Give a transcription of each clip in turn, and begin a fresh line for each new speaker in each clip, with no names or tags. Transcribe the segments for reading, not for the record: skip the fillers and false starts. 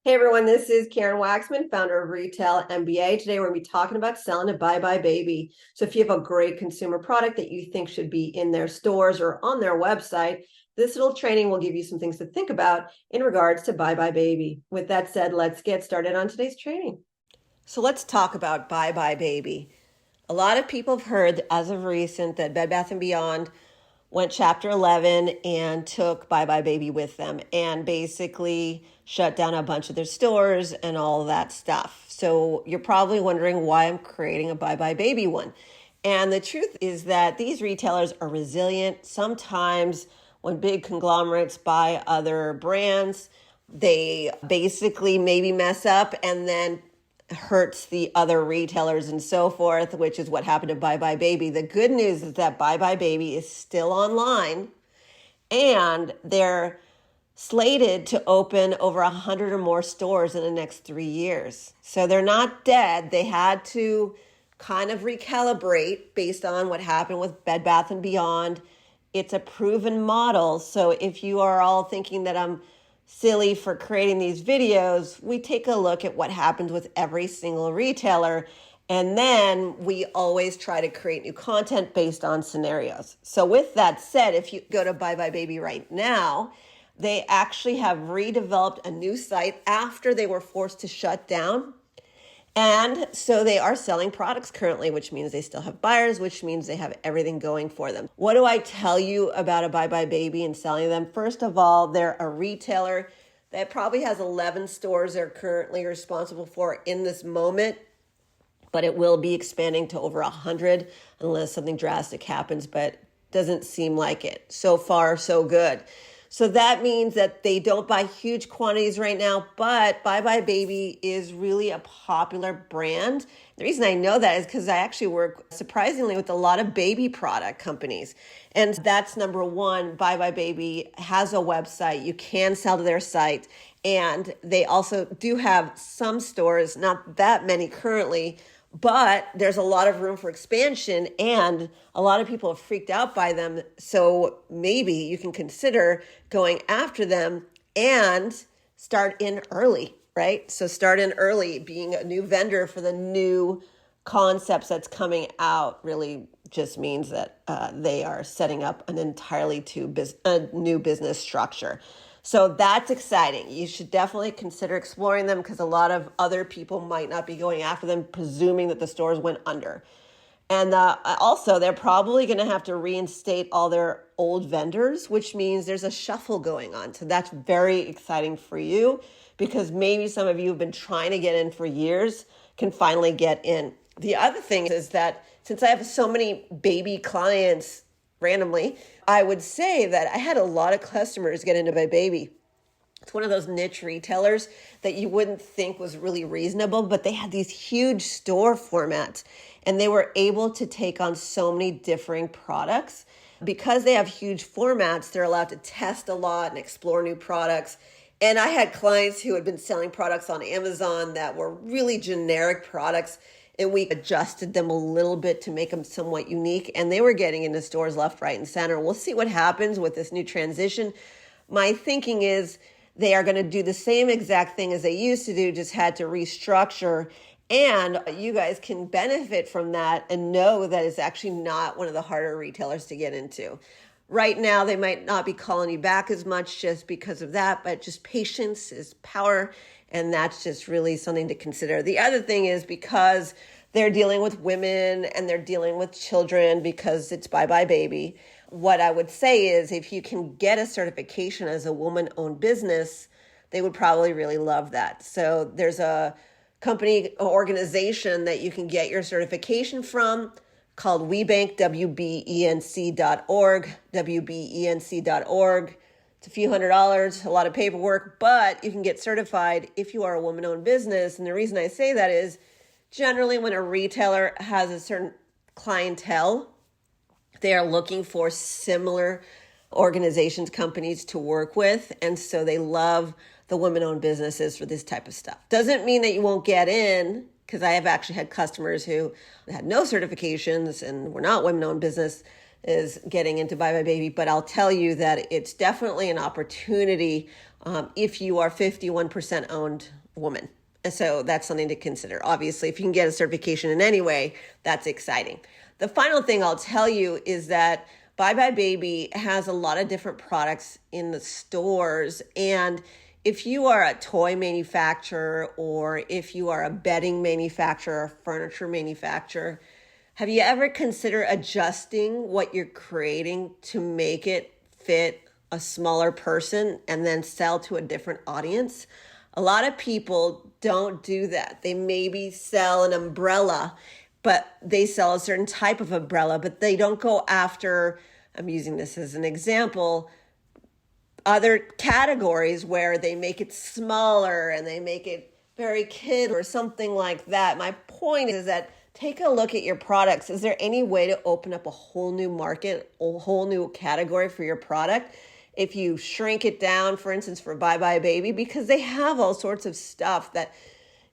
Hey everyone, this is Karen Waksman, founder of Retail MBA. Today we're going to be talking about selling a buybuy baby. So if you have a great consumer product that you think should be in their stores or on their website, this little training will give you some things to think about in regards to buybuy baby. With that said, let's get started on today's training. So let's talk about buybuy baby. A lot of people have heard as of recent that Bed Bath & Beyond went chapter 11 and took buybuy baby with them and basically shut down a bunch of their stores and all that stuff. So you're probably wondering why I'm creating a buybuy baby one. And the truth is that these retailers are resilient. Sometimes when big conglomerates buy other brands, they basically maybe mess up and then hurts the other retailers and so forth, which is what happened to buybuy baby. The good news is that buybuy baby is still online and they're slated to open over 100 or more stores in the next 3 years. So they're not dead. They had to kind of recalibrate based on what happened with Bed Bath & Beyond. It's a proven model. So if you are all thinking that I'm silly for creating these videos, we take a look at what happens with every single retailer. And then we always try to create new content based on scenarios. So with that said, if you go to buybuy baby right now, they actually have redeveloped a new site after they were forced to shut down. And so they are selling products currently, which means they still have buyers, which means they have everything going for them. What do I tell you about a buybuy baby and selling them? First of all, they're a retailer that probably has 11 stores they're currently responsible for in this moment, but it will be expanding to over 100 unless something drastic happens, but doesn't seem like it. So far, so good. So that means that they don't buy huge quantities right now, but buybuy baby is really a popular brand. The reason I know that is because I actually work surprisingly with a lot of baby product companies. And that's number one. Buybuy baby has a website. You can sell to their site. And they also do have some stores, not that many currently, but there's a lot of room for expansion and a lot of people have freaked out by them. So maybe you can consider going after them and start in early, right? So start in early, being a new vendor for the new concepts that's coming out really just means that they are setting up an entirely new business structure. So that's exciting. You should definitely consider exploring them because a lot of other people might not be going after them, presuming that the stores went under. And also, they're probably going to have to reinstate all their old vendors, which means there's a shuffle going on. So that's very exciting for you because maybe some of you have been trying to get in for years can finally get in. The other thing is that since I have so many baby clients randomly, I would say that I had a lot of customers get into my baby. It's one of those niche retailers that you wouldn't think was really reasonable, but they had these huge store formats and they were able to take on so many differing products. Because they have huge formats, they're allowed to test a lot and explore new products. And I had clients who had been selling products on Amazon that were really generic products, and we adjusted them a little bit to make them somewhat unique, and they were getting into stores left, right, and center. We'll see what happens with this new transition. My thinking is they are going to do the same exact thing as they used to do, just had to restructure, and you guys can benefit from that and know that it's actually not one of the harder retailers to get into. Right now, they might not be calling you back as much just because of that, but just patience is power. And that's just really something to consider. The other thing is because they're dealing with women and they're dealing with children because it's buybuy baby. What I would say is if you can get a certification as a woman-owned business, they would probably really love that. So there's a company organization that you can get your certification from called WeBank, WBENC.org, WBENC.org. It's a few $100s, a lot of paperwork, but you can get certified if you are a woman-owned business. And the reason I say that is generally when a retailer has a certain clientele, they are looking for similar organizations, companies to work with. And so they love the women-owned businesses for this type of stuff. Doesn't mean that you won't get in, because I have actually had customers who had no certifications and were not women-owned business is getting into buybuy BABY, but I'll tell you that it's definitely an opportunity if you are 51% owned woman. And so that's something to consider. Obviously, if you can get a certification in any way, that's exciting. The final thing I'll tell you is that buybuy BABY has a lot of different products in the stores. And if you are a toy manufacturer, or if you are a bedding manufacturer, or furniture manufacturer, have you ever considered adjusting what you're creating to make it fit a smaller person and then sell to a different audience? A lot of people don't do that. They maybe sell an umbrella, but they sell a certain type of umbrella, but they don't go after, I'm using this as an example, other categories where they make it smaller and they make it very kid or something like that. My point is that take a look at your products. Is there any way to open up a whole new market, a whole new category for your product? If you shrink it down, for instance, for buybuy BABY, because they have all sorts of stuff that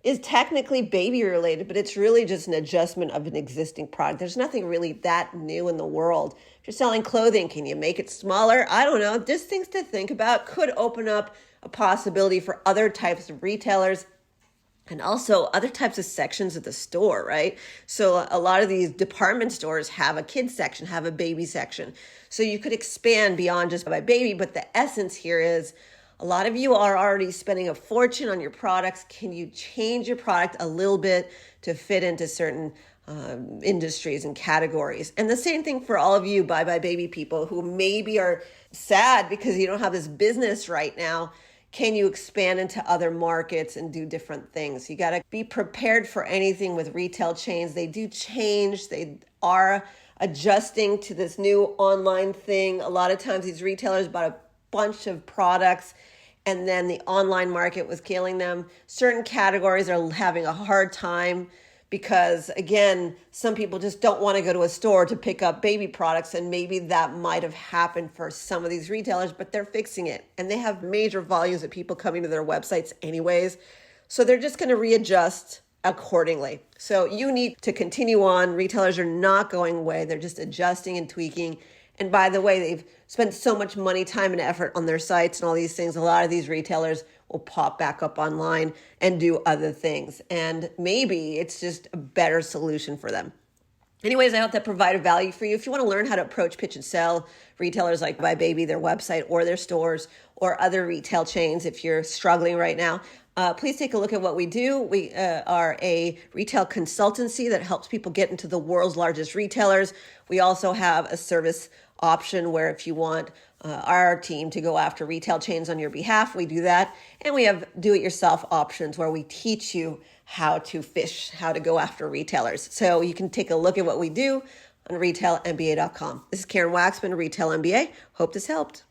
is technically baby related, but it's really just an adjustment of an existing product. There's nothing really that new in the world. If you're selling clothing, can you make it smaller? I don't know. Just things to think about. Could open up a possibility for other types of retailers and also other types of sections of the store, right? So a lot of these department stores have a kids section, have a baby section. So you could expand beyond just buybuy BABY, but the essence here is a lot of you are already spending a fortune on your products. Can you change your product a little bit to fit into certain industries and categories? And the same thing for all of you buybuy BABY people who maybe are sad because you don't have this business right now. Can you expand into other markets and do different things? You got to be prepared for anything with retail chains. They do change. They are adjusting to this new online thing. A lot of times these retailers bought a bunch of products and then the online market was killing them. Certain categories are having a hard time because, again, some people just don't want to go to a store to pick up baby products, and maybe that might have happened for some of these retailers, but they're fixing it. And they have major volumes of people coming to their websites anyways, so they're just going to readjust accordingly. So you need to continue on. Retailers are not going away. They're just adjusting and tweaking. And by the way, they've spent so much money, time, and effort on their sites and all these things. A lot of these retailers will pop back up online and do other things. And maybe it's just a better solution for them. Anyways, I hope that provided value for you. If you want to learn how to approach, pitch, and sell retailers like buybuy BABY, their website or their stores, or other retail chains, if you're struggling right now, please take a look at what we do. We are a retail consultancy that helps people get into the world's largest retailers. We also have a service option where if you want our team to go after retail chains on your behalf, we do that. And we have do-it-yourself options where we teach you how to fish, how to go after retailers. So you can take a look at what we do on retailmba.com. This is Karen Waksman, Retail MBA. Hope this helped.